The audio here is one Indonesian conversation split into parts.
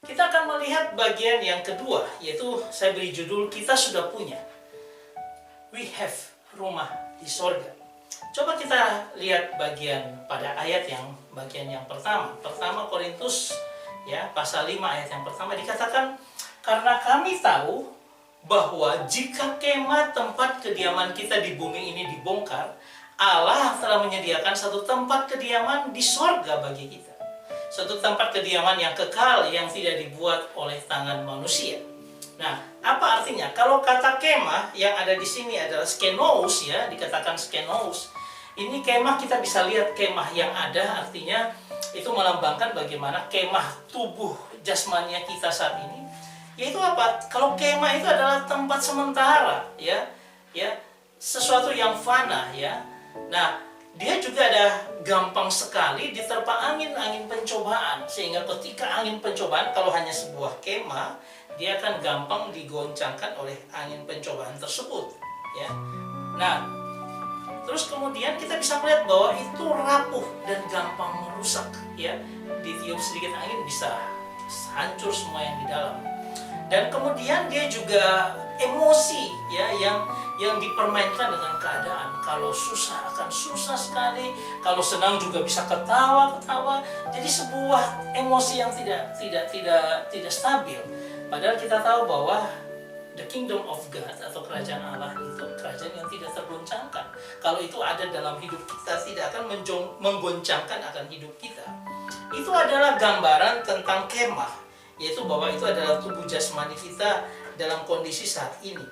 Kita akan melihat bagian yang kedua, yaitu saya beri judul kita sudah punya. We have rumah di sorga. Coba kita lihat bagian yang pertama. Pertama Korintus ya, pasal 5 ayat yang pertama dikatakan, karena kami tahu bahwa jika kemah tempat kediaman kita di bumi ini dibongkar, Allah telah menyediakan satu tempat kediaman di sorga bagi kita. Satu tempat kediaman yang kekal yang tidak dibuat oleh tangan manusia. Nah, apa artinya? Kalau kata kemah yang ada di sini adalah skenos ya, dikatakan skenos. Ini kemah, kita bisa lihat kemah yang ada, artinya itu melambangkan bagaimana kemah tubuh jasmania kita saat ini. Yaitu apa? Kalau kemah itu adalah tempat sementara ya, sesuatu yang fana ya. Nah, dia juga ada gampang sekali diterpa angin pencobaan, sehingga ketika angin pencobaan, kalau hanya sebuah kemah, dia akan gampang digoncangkan oleh angin pencobaan tersebut ya. Nah, terus kemudian kita bisa melihat bahwa itu rapuh dan gampang merusak ya. Ditiup sedikit angin bisa hancur semua yang di dalam. Dan kemudian dia juga emosi ya, yang dipermainkan dengan keadaan. Kalau susah akan susah sekali, kalau senang juga bisa ketawa. Jadi sebuah emosi yang tidak stabil. Padahal kita tahu bahwa the kingdom of God atau kerajaan Allah itu kerajaan yang tidak tergoncangkan. Kalau itu ada dalam hidup kita, tidak akan menggoncangkan akan hidup kita. Itu adalah gambaran tentang kemah, yaitu bahwa itu adalah tubuh jasmani kita dalam kondisi saat ini.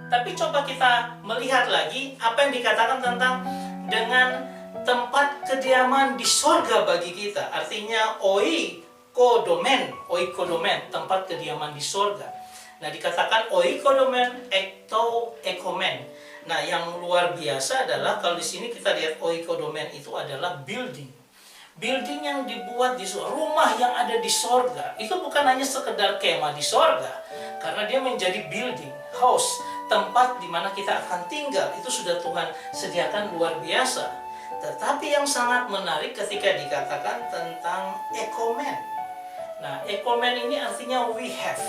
Tapi coba kita melihat lagi apa yang dikatakan tentang dengan tempat kediaman di sorga bagi kita. Artinya oikodomen, tempat kediaman di sorga. Nah, dikatakan oikodomen, ekomen. Nah, yang luar biasa adalah kalau di sini kita lihat oikodomen itu adalah building yang dibuat di sorga, rumah yang ada di sorga. Itu bukan hanya sekedar kemah di sorga, karena dia menjadi building, house, tempat di mana kita akan tinggal. Itu sudah Tuhan sediakan luar biasa. Tetapi yang sangat menarik ketika dikatakan tentang ekomen. Nah, ekomen ini artinya we have.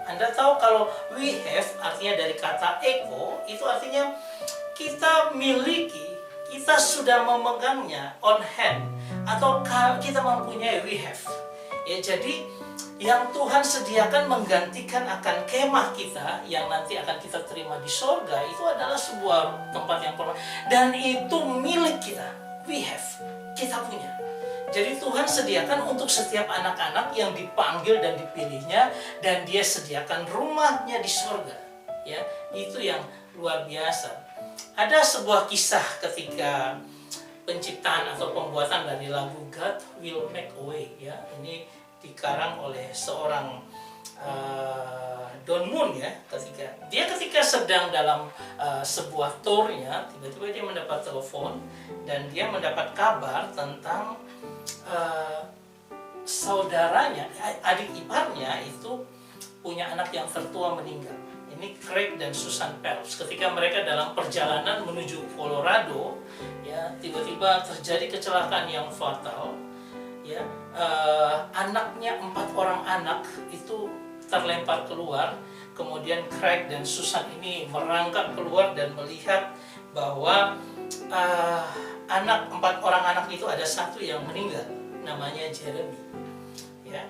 Anda tahu kalau we have artinya dari kata eko, itu artinya kita miliki, kita sudah memegangnya on hand, atau kita mempunyai, we have ya. Jadi yang Tuhan sediakan menggantikan akan kemah kita yang nanti akan kita terima di sorga, itu adalah sebuah tempat yang permanen, dan itu milik kita. We have, kita punya. Jadi Tuhan sediakan untuk setiap anak-anak yang dipanggil dan dipilihnya, dan dia sediakan rumahnya di sorga ya. Itu yang luar biasa. Ada sebuah kisah ketika penciptaan atau pembuatan dari lagu God Will Make a Way ya. Ini dikarang oleh seorang Don Moon ya. Ketika sedang dalam sebuah tournya, tiba-tiba dia mendapat telepon dan dia mendapat kabar tentang saudaranya, adik iparnya itu punya anak yang tertua meninggal. Ini Craig dan Susan Phelps. Ketika mereka dalam perjalanan menuju Colorado, ya, tiba-tiba terjadi kecelakaan yang fatal. Ya, 4 orang anak itu terlempar keluar. Kemudian Craig dan Susan ini merangkak keluar dan melihat bahwa 4 orang anak itu ada satu yang meninggal, namanya Jeremy. Ya,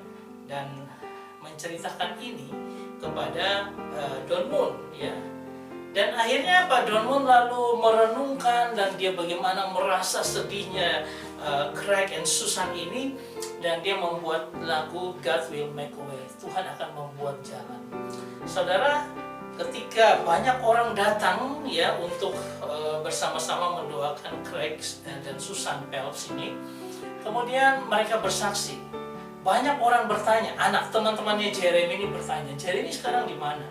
dan menceritakan ini kepada Don Moon ya. Dan akhirnya apa? Don Moon lalu merenungkan dan dia bagaimana merasa sedihnya Craig and Susan ini, dan dia membuat lagu God Will Make a Way. Tuhan akan membuat jalan. Saudara, ketika banyak orang datang ya untuk bersama-sama mendoakan Craig dan Susan Phelps ini, kemudian mereka bersaksi. Banyak orang bertanya, anak teman-temannya Jeremy ini bertanya, Jeremy sekarang di mana?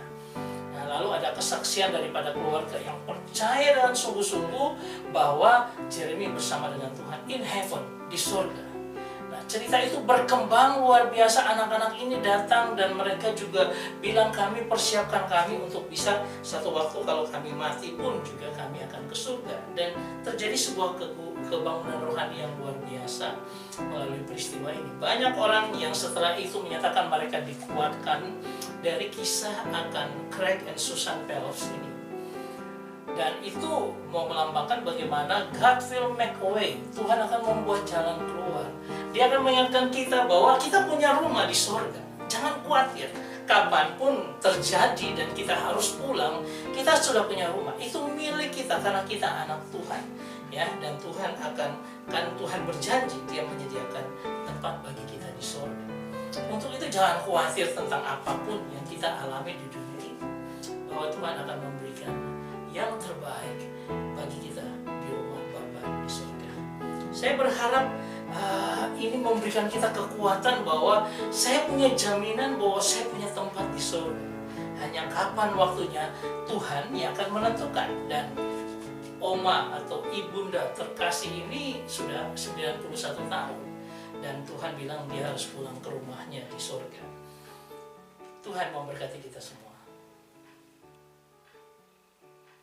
Nah, lalu ada kesaksian daripada keluarga yang percaya dengan sungguh-sungguh bahwa Jeremy bersama dengan Tuhan in heaven, di surga. Nah, cerita itu berkembang luar biasa. Anak-anak ini datang dan mereka juga bilang, kami persiapkan kami untuk bisa satu waktu kalau kami mati pun juga kami akan ke surga. Dan terjadi sebuah kebangunan rohani yang luar biasa melalui peristiwa ini. Banyak orang yang setelah itu menyatakan mereka dikuatkan dari kisah akan Craig and Susan Pelosi ini. Dan itu mau melambangkan bagaimana God will make a way. Tuhan akan membuat jalan keluar. Dia akan mengingatkan kita bahwa kita punya rumah di sorga. Jangan khawatir, kapanpun terjadi dan kita harus pulang, kita sudah punya rumah. Itu milik kita karena kita anak Tuhan, ya. Dan Tuhan Tuhan berjanji Dia menyediakan tempat bagi kita di sorga. Untuk itu jangan khawatir tentang apapun yang kita alami di dunia ini, bahwa Tuhan akan memberikan yang terbaik bagi kita di rumah Bapa di sorga. Saya berharap ini memberikan kita kekuatan bahwa saya punya jaminan bahwa saya punya tempat di surga. Hanya kapan waktunya Tuhan yang akan menentukan. Dan Oma atau ibunda terkasih ini sudah 91 tahun. Dan Tuhan bilang dia harus pulang ke rumahnya di surga. Tuhan memberkati kita semua.